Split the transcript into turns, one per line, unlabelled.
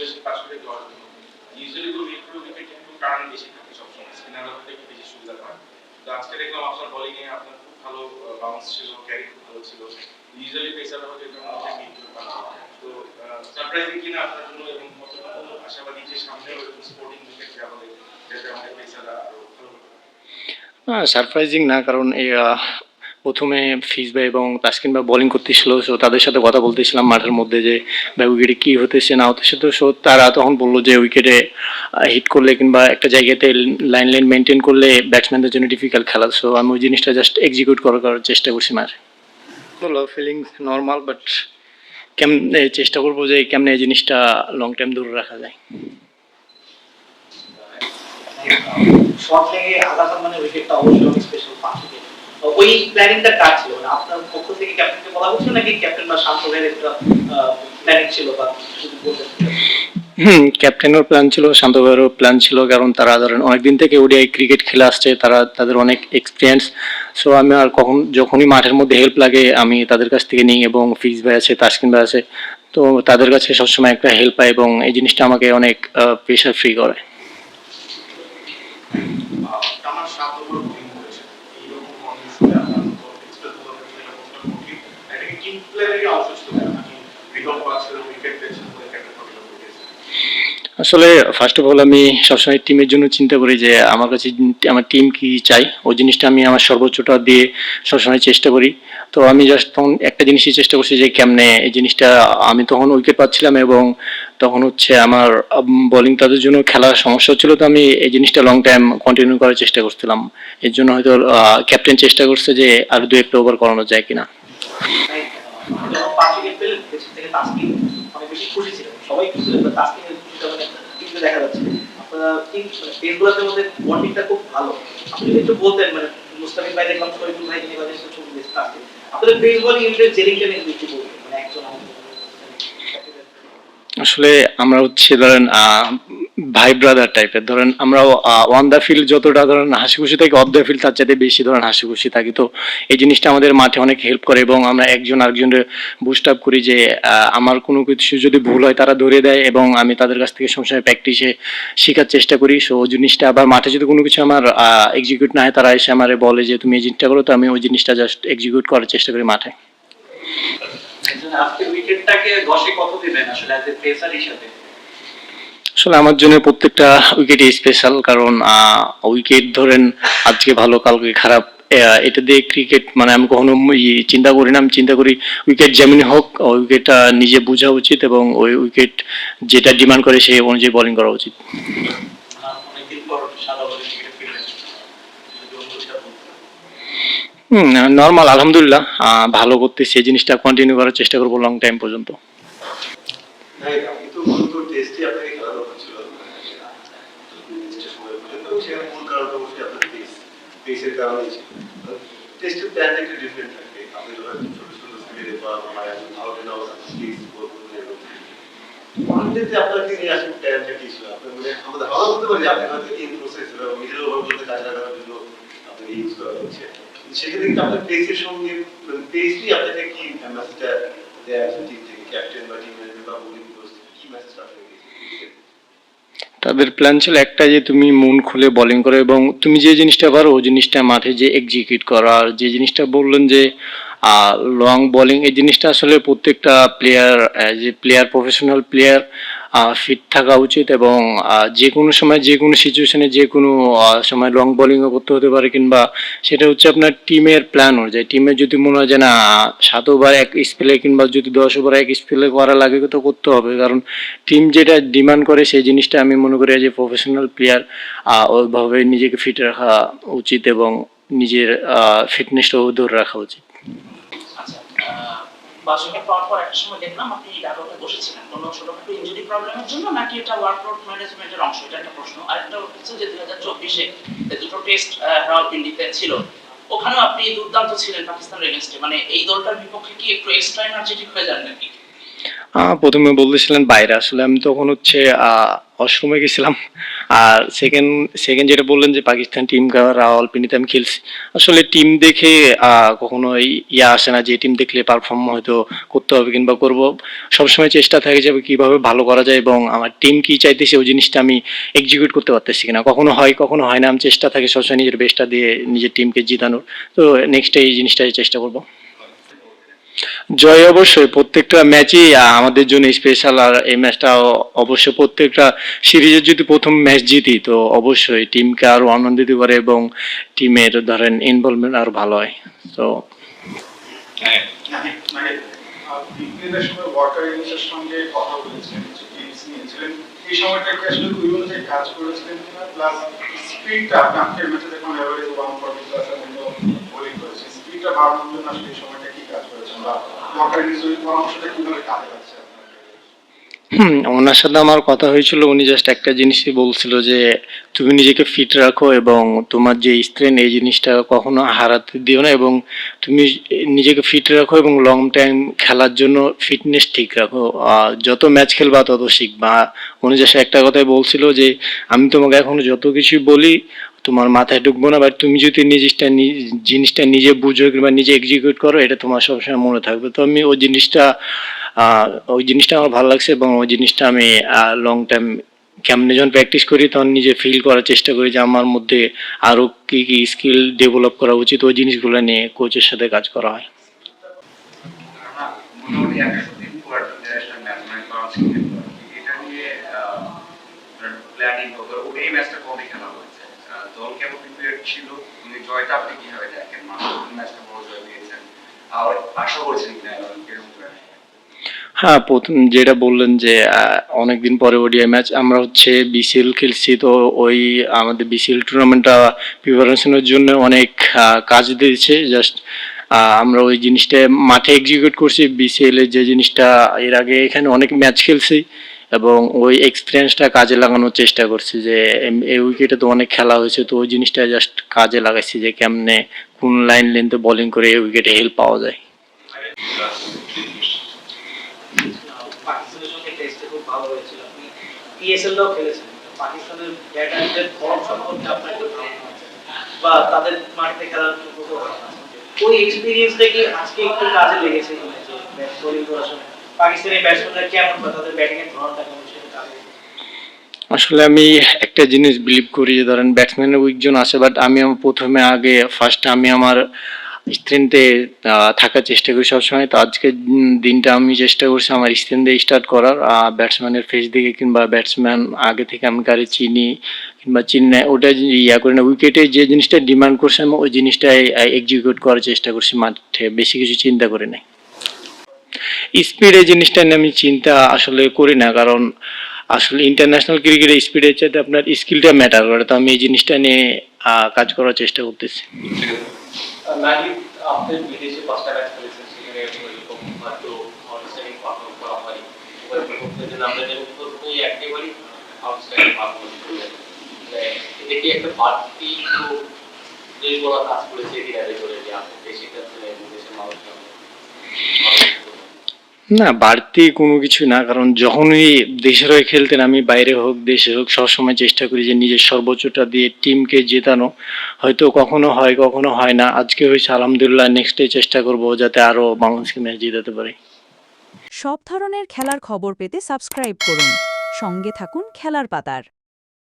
নির্ভরশীল পাশে দেওয়ার জন্য ইউজুয়ালি তো মিডফিল্ড উইকেট কিন্তু টার্ন বেশি থাকে সবসময়, স্পিনাররা হতে একটু বেশি সুবিধা পায়। তো আজকে দেখলাম আপনার বোলিং এ আপনার খুব ভালো বাউন্স ছিল, ক্যারি খুব ভালো ছিল। ইউজুয়ালি পেসাররা হতে একটু মিডফিল্ড পাচ্ছে। তো সারপ্রাইজিং কিনা আপনার জন্য এবং কতটুকু আশাবাদী যে সামনে স্পোর্টিং উইকেট যাবে যাতে আমাদের পেসাররা আরো ভালো।
সারপ্রাইজিং না, কারণ এই প্রথমে ফিজ ভাই এবং তাসকিন ভাই বোলিং করতেছিল, সো তাদের সাথে কথা বলতেছিলাম মাঠের মধ্যে যে ভাই উইকেটে কী হতেছে না হতেছে। তো সো তারা তখন বললো যে উইকেটে হিট করলে কিংবা একটা জায়গাতে লাইন মেনটেন করলে ব্যাটসম্যানদের জন্য ডিফিকাল্ট খেলা। সো আমি ওই জিনিসটা জাস্ট এক্সিকিউট করার চেষ্টা করছি মাঠে। বললো ফিলিংস নর্মাল, বাট কেমনে চেষ্টা করবো যে কেমনে এই জিনিসটা লং টাইম ধরে রাখা যায়।
শর্ট লেগে আলাদা মানে উইকেটটা অবশ্যই অনেক স্পেশাল পাঁচ উইকেট। ওই প্ল্যানিংটা কার ছিল, মানে আপনার পক্ষ থেকে ক্যাপ্টেনকে বলা হচ্ছিল নাকি ক্যাপ্টেন বা শান্ত ভাইয়ের একটা প্ল্যানিং ছিল বা শুধু বলতেন?
ক্যাপ্টেনের প্ল্যান ছিল, শান্ত ভাইয়েরও প্ল্যান ছিল, কারণ তারা ধরেন অনেকদিন থেকে ওডিআই ক্রিকেট খেলে আসছে, তাদের অনেক এক্সপিরিয়েন্স। সো আমি আর যখনই মাঠের মধ্যে হেল্প লাগে আমি তাদের কাছ থেকে নিই, এবং ফিজ ভাই আছে, তাসকিন ভাই আছে, তো তাদের কাছে সবসময় একটা হেল্প পাই এবং এই জিনিসটা আমাকে অনেক প্রেশার ফ্রি করে।
আমার সাত ওভার বোলিং করেছে এইরকম কন্ডিশনে আপনার এক্সপেক্ট করতে কঠিন, এটা কি টিম প্লেয়ারেরই অংশ ছিল নাকি বিকল্প আছে উইকেট পেয়েছেন বলে ক্যাপ্টেন পকেটে পড়েছে?
আসলে ফার্স্ট অফ অল আমি সবসময় টিমের জন্য চিন্তা করি যে আমার কাছে আমার টিম কি চাই, ওই জিনিসটা আমি আমার সর্বোচ্চটা দিয়ে সবসময় চেষ্টা করি। তো আমি জাস্ট তখন একটা জিনিসই চেষ্টা করছি যে কেমনে এই জিনিসটা, আমি তখন উইকেট পাচ্ছিলাম এবং তখন হচ্ছে আমার বোলিং তাদের জন্য খেলার সমস্যা হচ্ছিল, তো আমি এই জিনিসটা লং টাইম কন্টিনিউ করার চেষ্টা করছিলাম। এর জন্য হয়তো ক্যাপ্টেন চেষ্টা করছে যে আর দু একটা ওভার করানো যায় কিনা।
পাঁচ উইকেট পেলেন, পেছন থেকে তাসকিন অনেক বেশি খুশি ছিলেন, সবাই খুশি ছিলেন, তাসকিনের খুশিটা মানে টিভিতে দেখা যাচ্ছে। আপনারা টিম পেসগুলোর মধ্যে বন্ডিংটা খুব ভালো। আপনি যদি একটু বলতেন, মানে মুস্তাফিজ ভাই দেখলাম শরীফুল ভাই নিয়ে বাজে ছবি দিয়েছে তাসকিন, আপনাদের পেস বোলিং ইউনিটের জেরিংটা নিয়ে একটু বলতেন, মানে একজন
আসলে আমরা হচ্ছে ধরেন ভাই ব্রাদার টাইপের, ধরেন আমরা অন দ্য ফিল্ড যতটা ধরেন হাসি খুশি থাকি, অফ দ্য ফিল্ড তার চাইতে বেশি ধরেন হাসি খুশি থাকি। তো এই জিনিসটা আমাদের মাঠে অনেক হেল্প করে এবং আমরা একজন আরেকজনের বুস্ট আপ করি যে আমার কোনো কিছু যদি ভুল হয় তারা ধরে দেয় এবং আমি তাদের কাছ থেকে সবসময় প্র্যাকটিসে শেখার চেষ্টা করি। সো ওই জিনিসটা আবার মাঠে যদি কোনো কিছু আমার এক্সিকিউট না হয়, তারা এসে আমার বলে যে তুমি এই জিনিসটা করো, তো আমি ওই জিনিসটা জাস্ট এক্সিকিউট করার চেষ্টা করি মাঠে।
আজকে উইকেটটাকে 10-এ কত দিবেন আসলে অ্যাজ এ পেসার হিসেবে?
আসলে আমার জন্য প্রত্যেকটা উইকেটই স্পেশাল, কারণ উইকেট ধরেন আজকে ভালো কালকে খারাপ, এটা দিয়ে ক্রিকেট মানে আমি কখনো চিন্তা করি না। আমি চিন্তা করি উইকেট যেমনই হোক ওই উইকেটটা নিজে বোঝা উচিত এবং ওই উইকেট যেটা ডিমান্ড করে সেই অনুযায়ী বোলিং করা উচিত।
অনেকদিন পর সাদা বলে ক্রিকেট ফিরলেন,
নর্মাল আলহামদুলিল্লাহ, ভালো করতেছি, এই জিনিসটা কন্টিনিউ করার চেষ্টা করবো লং টাইম পর্যন্ত।
কিন্তু মূলত টেস্টে আপনাকে খেলা দরকার ছিল, টেস্টের সময় পর্যন্ত সেখানে মূল কারণটা অবশ্যই আপনার পেসের কারণেই ছিল। টেস্টের প্ল্যানটা একটু ডিফারেন্ট থাকে, আপনি ধরেন ছোট ছোট স্পিডে বা আউট এন্ড আউট স্পিড ওয়ানডেতে আপনাকে নিয়ে আসেন প্ল্যানটা কি ছিল? আপনি মানে আমাদের ভালো বলতে পারি আপনি হয়তো ইন প্রসেস বা মিডল ওভারগুলোতে কাজে লাগানোর জন্য আপনাকে ইউজ করা হচ্ছে, সেক্ষেত্রে কিন্তু আপনার পেসের সঙ্গে পেসই আপনাকে কি মেসেজটা দেয় টিম থেকে, ক্যাপ্টেন বা টিম ম্যানেজার বা বোলিং কোচ কি মেসেজটা আপনাকে দিয়েছে?
তাদের প্ল্যান ছিল একটা, যে তুমি মন খুলে বোলিং করো এবং তুমি যে জিনিসটা পারো ওই জিনিসটা মাঠে যে এক্সিকিউট করা। আর যে জিনিসটা বললেন যে লং বোলিং, এই জিনিসটা আসলে প্রত্যেকটা প্লেয়ার, যে প্লেয়ার প্রফেশনাল প্লেয়ার ফিট থাকা উচিত এবং যে কোনো সময় যে কোনো সিচুয়েশনে যে কোনো সময় লং বোলিংও করতে হতে পারে, কিংবা সেটা হচ্ছে আপনার টিমের প্ল্যান অনুযায়ী। টিমের যদি মনে হয় যে না 7 ওভার এক স্পেলে কিংবা যদি 10 ওভার এক স্পেলে করা লাগে তো করতে হবে, কারণ টিম যেটা ডিমান্ড করে সেই জিনিসটা আমি মনে করি যে প্রফেশনাল প্লেয়ার ওইভাবে নিজেকে ফিট রাখা উচিত এবং নিজের ফিটনেসটাও ধরে রাখা উচিত।
আচ্ছা, 5 উইকেট পাওয়ার পর একটা সময় দেখলাম আপনি ডাগআউটে বসেছিলেন কোনো ছোটখাটো ইনজুরি প্রবলেমের জন্য, নাকি এটা ওয়ার্কলোড ম্যানেজমেন্টের অংশ? এটা একটা প্রশ্ন। আরেকটা হচ্ছে যে 2024-এ দুটো টেস্ট রাওয়ালপিন্ডিতে ছিল, ওখানেও আপনি দুর্দান্ত ছিলেন পাকিস্তানের এগেইনস্টে, মানে এই দলটার বিপক্ষে কি একটু এক্সট্রা এনার্জেটিক হয়ে যান নাকি?
প্রথমে বলতেছিলেন বাইরে, আসলে আমি তখন হচ্ছে ওয়াশরুমে গেছিলাম, আর সেকেন্ড সেকেন্ড যেটা বললেন যে পাকিস্তান টিম রাওয়ালপিন্ডিতে আমি খেলছি, আসলে টিম দেখে কখনো ইয়া আসে না যে টিম দেখলে পারফর্ম হয়তো করতে হবে কিংবা করব। সবসময় চেষ্টা থাকে যে কিভাবে ভালো করা যায় এবং আমার টিম কি চাইতেছে ওই জিনিসটা আমি এক্সিকিউট করতে পারতেছি কিনা, কখনো হয় কখনো হয় না। আমি চেষ্টা থাকে সবসময় নিজের বেস্টটা দিয়ে নিজের টিমকে জিতানোর। তো নেক্সট এই জিনিসটাই চেষ্টা করব। জয় অবশ্যই প্রত্যেকটা ম্যাচই আমাদের জন্য স্পেশাল, আর এই ম্যাচটা অবশ্যই প্রত্যেকটা সিরিজের যদি প্রথম ম্যাচ জিতি তো অবশ্যই টিমকে আরো আনন্দিত করে এবং টিমের ধরেন ইনভলভমেন্ট আরো ভালো হয়। তো
হ্যাঁ,
মানে বিপিএলের সময় ওয়াটার ইউনিসের সঙ্গে কথা বলেছিলেন, কিছু টিপস নিয়েছিলেন, এই সময়টা কি আসলে ওই অনুযায়ী কাজ করেছিলেন কিনা, প্লাস স্পিডটা আপনি আজকের ম্যাচে দেখুন এভারেজ 140 প্লাস এর মতো বোলিং করেছেন, স্পিডটা বাড়ানোর জন্য আসলে এই সময়টা কি কাজ করেছেন বা ওয়াটার ইউনিসের পরামর্শটা কিভাবে কাজে লাগছে আপনার?
ওনার সাথে আমার কথা হয়েছিল, উনি জাস্ট একটা জিনিসই বলছিল যে তুমি নিজেকে ফিট রাখো এবং তোমার যে স্ট্রেন এই জিনিসটা কখনো হারাতে দিও না, এবং তুমি নিজেকে ফিট রাখো এবং লং টাইম খেলার জন্য ফিটনেস ঠিক রাখো। যত ম্যাচ খেলবা তত শিখবা। উনি জাস্ট একটা কথাই বলছিল যে আমি তোমাকে এখনো যত কিছুই বলি তোমার মাথায় ঢুকবো না, বাট তুমি যদি জিনিসটা নিজে বুঝো কিংবা নিজে এক্সিকিউট করো এটা তোমার সবসময় মনে থাকবে। তো আমি ওই জিনিসটা আমার ভালো লাগছে এবং ওই জিনিসটা আমি লং টাইম কেমনে যখন প্র্যাকটিস করি তখন নিজে ফিল করার চেষ্টা করি যে আমার মধ্যে আরো কি কি স্কিল ডেভেলপ করা উচিত, ওই জিনিসগুলো নিয়ে কোচের সাথে কাজ করা হয়।
মোটামুটি 100 দিন পর ইন্টারন্যাশনাল ম্যাচ মানে লঞ্চিং এটা নিয়ে প্ল্যানিং হবে এই ম্যাচটা কবে খেলা হচ্ছে, দল কেমন প্রিপেয়ার ছিল, জয়টা আপনি কিভাবে দেখেন, ম্যাচটা বড় জয় পেয়েছেন আর আশা করছেন কিনা এরকম প্ল্যান?
হ্যাঁ, প্রথম যেটা বললেন যে অনেকদিন পরে ওডিআই ম্যাচ, আমরা হচ্ছে বিসিএল খেলছি, তো ওই আমাদের বিসিএল টুর্নামেন্টটা প্রিপারেশনের জন্য অনেক কাজ দিয়েছে। জাস্ট আমরা ওই জিনিসটা মাঠে এক্সিকিউট করছি, বিসিএল এর যে জিনিসটা এর আগে এখানে অনেক ম্যাচ খেলছি এবং ওই এক্সপিরিয়েন্সটা কাজে লাগানোর চেষ্টা করছি যে এই উইকেটে তো অনেক খেলা হয়েছে, তো ওই জিনিসটা জাস্ট কাজে লাগাইছি যে কেমনে কোন লাইন লেন্থে বোলিং করে এই উইকেটে হেল্প পাওয়া যায়।
পাকিস্তানের সঙ্গে টেস্টে খুব ভালো হয়েছিল, আপনি পিএসএলটাও খেলেছেন, পাকিস্তানের ব্যাটারদের ফর্ম সম্পর্কে আপনার একটু ধারণা আছে বা তাদের মাঠে খেলার জন্য কত ধারণা আছে? ওই এক্সপিরিয়েন্সটা কি আজকে একটু কাজে লেগেছে কিনা, যে বোলিং করার সময় পাকিস্তানি ব্যাটসম্যানরা কেমন বা তাদের ব্যাটিং এর ধরনটা কেমন সেটা কাজে লেগেছে?
আসলে আমি একটা জিনিস বিলিভ করি যে ধরেন ব্যাটসম্যানের উইক জোন আছে, বাট আমি প্রথমে আগে ফার্স্ট আমি আমার স্ট্রেন্থে থাকার চেষ্টা করি সবসময়। তো আজকের দিনটা আমি চেষ্টা করছি আমার স্ট্রেন্থ দিয়ে স্টার্ট করার, ব্যাটসম্যানের ফেস দিকে কিংবা ব্যাটসম্যান আগে থেকে আমি কারে চিনি কিংবা চিনি না ওটা ইয়া করি না, উইকেটে যে জিনিসটা ডিমান্ড করছে আমি ওই জিনিসটাই এক্সিকিউট করার চেষ্টা করছি মাঠে, বেশি কিছু চিন্তা করি নাই। স্পিড এই জিনিসটা নিয়ে আমি চিন্তা আসলে করি না, কারণ আসলে ইন্টারন্যাশনাল ক্রিকেটে স্পিডের চাইতে আপনার স্কিলটা ম্যাটার করে। তো আমি এই জিনিসটা নিয়ে কাজ করার চেষ্টা করতেছি।
নাহিদ, আপনি বিদেশে 5টা ম্যাচ খেলেছেন, সেখানে এরকম হয়তো আউটস্ট্যান্ডিং পারফর্ম করা হয়নি। আমরা যেমন প্রথমেই একেবারেই আউটস্ট্যান্ডিং পারফর্ম করলেন, এটা কি একটা বাড়তি দুর্বলতা কাজ করেছে এরিয়ারে করে যে আপনি দেশে খেলছিলেন, দেশের মানুষ
না, বাড়তি কোনো কিছু না, কারণ যখনই দেশের হয়ে খেলতেন আমি বাইরে হোক দেশে হোক সবসময় চেষ্টা করি যে নিজের সর্বোচ্চটা দিয়ে টিমকে জেতানো। হয়তো কখনো হয় কখনো হয় না, আজকে হয়েছে আলহামদুলিল্লাহ, নেক্সট ডে চেষ্টা করবো যাতে আরো বাংলাদেশকে ম্যাচ জিতাতে পারি।
সব ধরনের খেলার খবর পেতে সাবস্ক্রাইব করুন। সঙ্গে থাকুন খেলার পাতার।